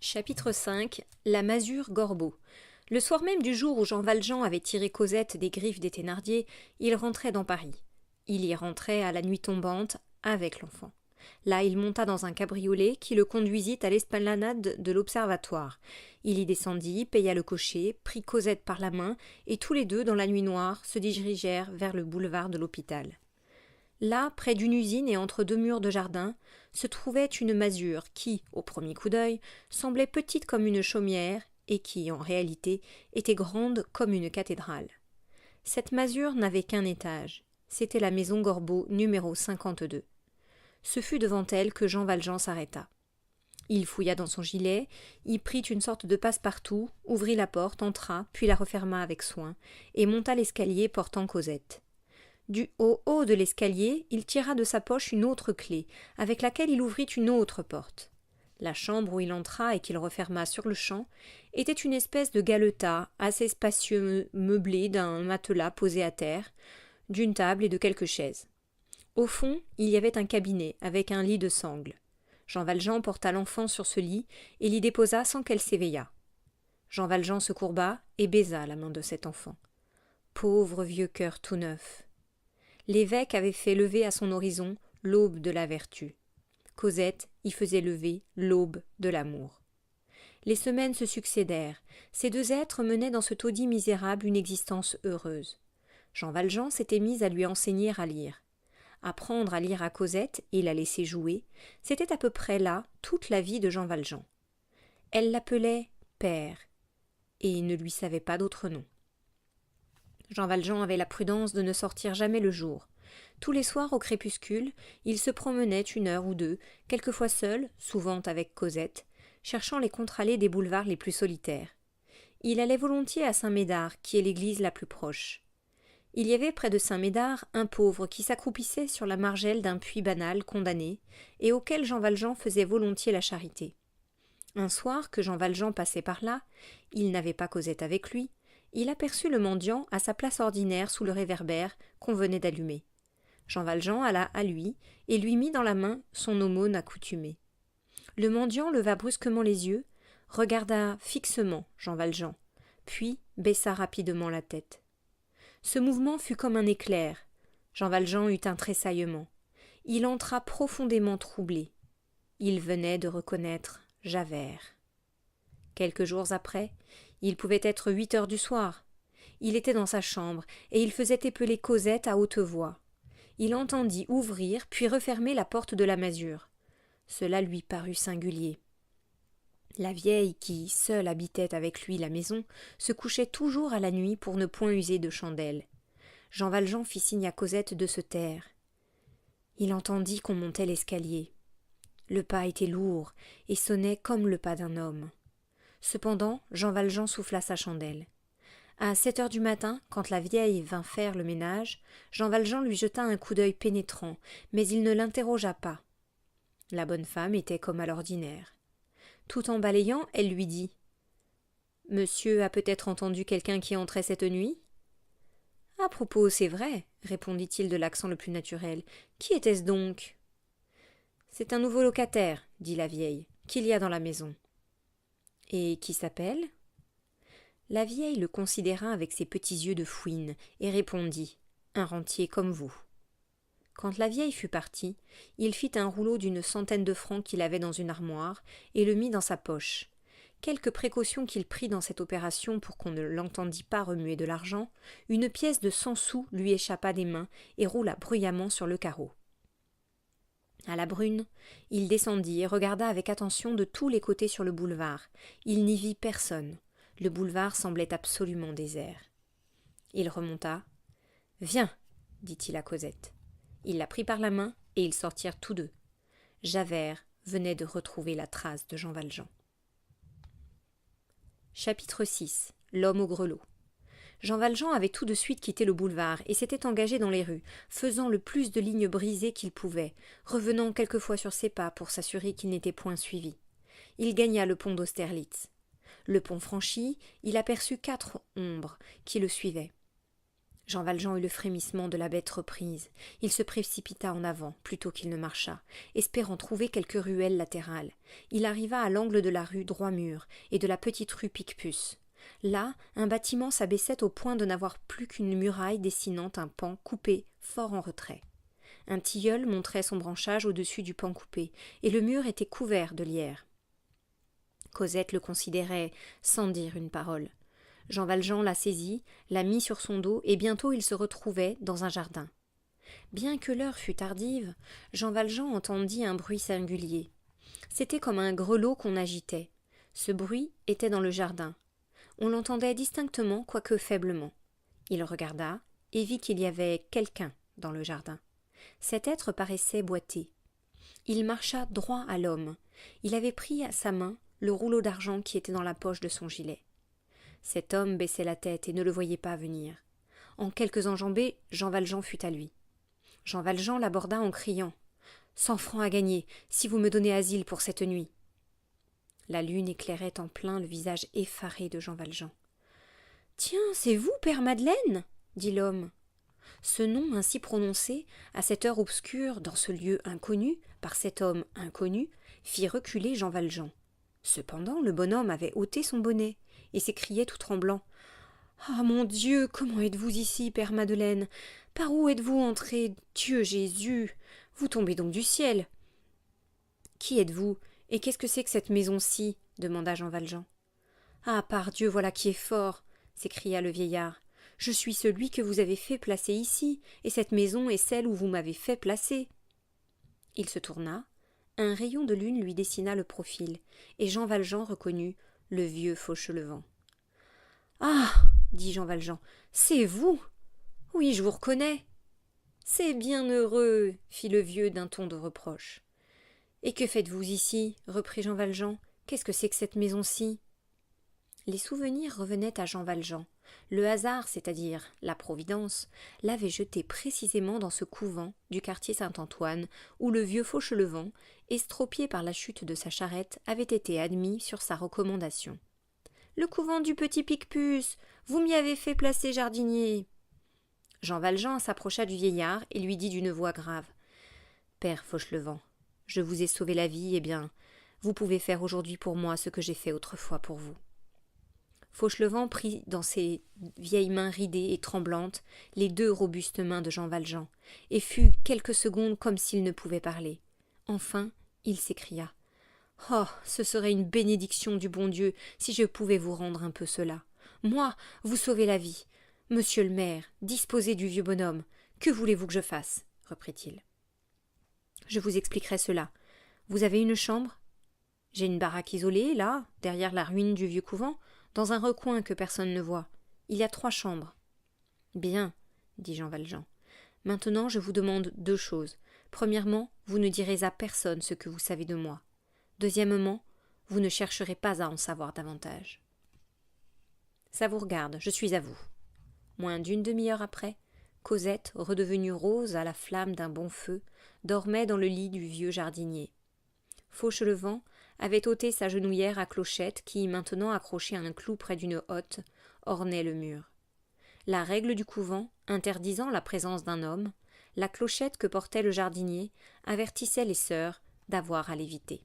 Chapitre 5. La masure Gorbeau. Le soir même du jour où Jean Valjean avait tiré Cosette des griffes des Thénardier, il rentrait dans Paris. Il y rentrait à la nuit tombante avec l'enfant. Là, il monta dans un cabriolet qui le conduisit à l'esplanade de l'Observatoire. Il y descendit, paya le cocher, prit Cosette par la main, et tous les deux, dans la nuit noire, se dirigèrent vers le boulevard de l'Hôpital. Là, près d'une usine et entre deux murs de jardin, se trouvait une masure qui, au premier coup d'œil, semblait petite comme une chaumière et qui, en réalité, était grande comme une cathédrale. Cette masure n'avait qu'un étage. C'était la maison Gorbeau numéro 52. Ce fut devant elle que Jean Valjean s'arrêta. Il fouilla dans son gilet, y prit une sorte de passe-partout, ouvrit la porte, entra, puis la referma avec soin, et monta l'escalier portant Cosette. Du haut de l'escalier, il tira de sa poche une autre clé, avec laquelle il ouvrit une autre porte. La chambre où il entra et qu'il referma sur-le-champ était une espèce de galetas assez spacieux meublé d'un matelas posé à terre, d'une table et de quelques chaises. Au fond, il y avait un cabinet avec un lit de sangle. Jean Valjean porta l'enfant sur ce lit et l'y déposa sans qu'elle s'éveillât. Jean Valjean se courba et baisa la main de cet enfant. Pauvre vieux cœur tout neuf! L'évêque avait fait lever à son horizon l'aube de la vertu. Cosette y faisait lever l'aube de l'amour. Les semaines se succédèrent. Ces deux êtres menaient dans ce taudis misérable une existence heureuse. Jean Valjean s'était mis à lui enseigner à lire. Apprendre à lire à Cosette et la laisser jouer, c'était à peu près là toute la vie de Jean Valjean. Elle l'appelait père et ne lui savait pas d'autre nom. Jean Valjean avait la prudence de ne sortir jamais le jour. Tous les soirs au crépuscule, il se promenait une heure ou deux, quelquefois seul, souvent avec Cosette, cherchant les contre-allées des boulevards les plus solitaires. Il allait volontiers à Saint-Médard, qui est l'église la plus proche. Il y avait près de Saint-Médard un pauvre qui s'accroupissait sur la margelle d'un puits banal condamné, et auquel Jean Valjean faisait volontiers la charité. Un soir que Jean Valjean passait par là, il n'avait pas Cosette avec lui, il aperçut le mendiant à sa place ordinaire sous le réverbère qu'on venait d'allumer. Jean Valjean alla à lui et lui mit dans la main son aumône accoutumée. Le mendiant leva brusquement les yeux, regarda fixement Jean Valjean, puis baissa rapidement la tête. Ce mouvement fut comme un éclair. Jean Valjean eut un tressaillement. Il entra profondément troublé. Il venait de reconnaître Javert. Quelques jours après, il pouvait être 8 heures du soir. Il était dans sa chambre, et il faisait épeler Cosette à haute voix. Il entendit ouvrir puis refermer la porte de la masure. Cela lui parut singulier. La vieille, qui seule habitait avec lui la maison, se couchait toujours à la nuit pour ne point user de chandelle. Jean Valjean fit signe à Cosette de se taire. Il entendit qu'on montait l'escalier. Le pas était lourd et sonnait comme le pas d'un homme. Cependant, Jean Valjean souffla sa chandelle. À 7 heures du matin, quand la vieille vint faire le ménage, Jean Valjean lui jeta un coup d'œil pénétrant, mais il ne l'interrogea pas. La bonne femme était comme à l'ordinaire. Tout en balayant, elle lui dit « Monsieur a peut-être entendu quelqu'un qui entrait cette nuit ?»« À propos, c'est vrai, » répondit-il de l'accent le plus naturel. « Qui était-ce donc ?»« C'est un nouveau locataire, » dit la vieille, « qu'il y a dans la maison. » « Et qui s'appelle ?» La vieille le considéra avec ses petits yeux de fouine et répondit « Un rentier comme vous. » Quand la vieille fut partie, il fit un rouleau d'une centaine de francs qu'il avait dans une armoire et le mit dans sa poche. Quelque précaution qu'il prit dans cette opération pour qu'on ne l'entendît pas remuer de l'argent, une pièce de 100 sous lui échappa des mains et roula bruyamment sur le carreau. À la brune, il descendit et regarda avec attention de tous les côtés sur le boulevard. Il n'y vit personne. Le boulevard semblait absolument désert. Il remonta. « Viens !» dit-il à Cosette. Il la prit par la main et ils sortirent tous deux. Javert venait de retrouver la trace de Jean Valjean. Chapitre 6. L'homme au grelot. Jean Valjean avait tout de suite quitté le boulevard et s'était engagé dans les rues, faisant le plus de lignes brisées qu'il pouvait, revenant quelquefois sur ses pas pour s'assurer qu'il n'était point suivi. Il gagna le pont d'Austerlitz. Le pont franchi, il aperçut 4 ombres qui le suivaient. Jean Valjean eut le frémissement de la bête reprise. Il se précipita en avant, plutôt qu'il ne marcha, espérant trouver quelque ruelle latérale. Il arriva à l'angle de la rue Droit-Mur et de la petite rue Picpus. Là, un bâtiment s'abaissait au point de n'avoir plus qu'une muraille dessinant un pan coupé, fort en retrait. Un tilleul montrait son branchage au-dessus du pan coupé, et le mur était couvert de lierre. Cosette le considérait sans dire une parole. Jean Valjean la saisit, la mit sur son dos, et bientôt il se retrouvait dans un jardin. Bien que l'heure fût tardive, Jean Valjean entendit un bruit singulier. C'était comme un grelot qu'on agitait. Ce bruit était dans le jardin. On l'entendait distinctement, quoique faiblement. Il regarda et vit qu'il y avait quelqu'un dans le jardin. Cet être paraissait boiter. Il marcha droit à l'homme. Il avait pris à sa main le rouleau d'argent qui était dans la poche de son gilet. Cet homme baissait la tête et ne le voyait pas venir. En quelques enjambées, Jean Valjean fut à lui. Jean Valjean l'aborda en criant « 100 francs à gagner, si vous me donnez asile pour cette nuit. » La lune éclairait en plein le visage effaré de Jean Valjean. « Tiens, c'est vous, Père Madeleine ?» dit l'homme. Ce nom ainsi prononcé, à cette heure obscure, dans ce lieu inconnu, par cet homme inconnu, fit reculer Jean Valjean. Cependant, le bonhomme avait ôté son bonnet et s'écriait tout tremblant. « Ah, mon Dieu, comment êtes-vous ici, Père Madeleine? Par où êtes-vous entré? Dieu Jésus! Vous tombez donc du ciel !»« Qui êtes-vous? Et qu'est-ce que c'est que cette maison-ci » demanda Jean Valjean. « Ah, pardieu, voilà qui est fort !» s'écria le vieillard. « Je suis celui que vous avez fait placer ici, et cette maison est celle où vous m'avez fait placer. » Il se tourna. Un rayon de lune lui dessina le profil, et Jean Valjean reconnut le vieux Fauchelevent. « Ah !» dit Jean Valjean, « c'est vous ! Oui, je vous reconnais. »« C'est bien heureux !» fit le vieux d'un ton de reproche. « Et que faites-vous ici ?» reprit Jean Valjean. « Qu'est-ce que c'est que cette maison-ci » Les souvenirs revenaient à Jean Valjean. Le hasard, c'est-à-dire la Providence, l'avait jeté précisément dans ce couvent du quartier Saint-Antoine où le vieux Fauchelevent, estropié par la chute de sa charrette, avait été admis sur sa recommandation. « Le couvent du petit Picpus, vous m'y avez fait placer jardinier. » Jean Valjean s'approcha du vieillard et lui dit d'une voix grave. « Père Fauchelevent, je vous ai sauvé la vie, eh bien, vous pouvez faire aujourd'hui pour moi ce que j'ai fait autrefois pour vous. » Fauchelevent prit dans ses vieilles mains ridées et tremblantes les 2 robustes mains de Jean Valjean, et fut quelques secondes comme s'il ne pouvait parler. Enfin, il s'écria. « Oh, ce serait une bénédiction du bon Dieu si je pouvais vous rendre un peu cela. Moi, vous sauver la vie. Monsieur le maire, disposez du vieux bonhomme. Que voulez-vous que je fasse ?» reprit-il. « Je vous expliquerai cela. Vous avez une chambre ? J'ai une baraque isolée, là, derrière la ruine du vieux couvent, dans un recoin que personne ne voit. Il y a 3 chambres. »« Bien, » dit Jean Valjean. « Maintenant, je vous demande 2 choses. Premièrement, vous ne direz à personne ce que vous savez de moi. Deuxièmement, vous ne chercherez pas à en savoir davantage. » « Ça vous regarde, je suis à vous. » Moins d'une demi-heure après, Cosette, redevenue rose à la flamme d'un bon feu, dormait dans le lit du vieux jardinier. Fauchelevent avait ôté sa genouillère à clochette qui, maintenant accrochée à un clou près d'une hotte, ornait le mur. La règle du couvent, interdisant la présence d'un homme, la clochette que portait le jardinier, avertissait les sœurs d'avoir à l'éviter.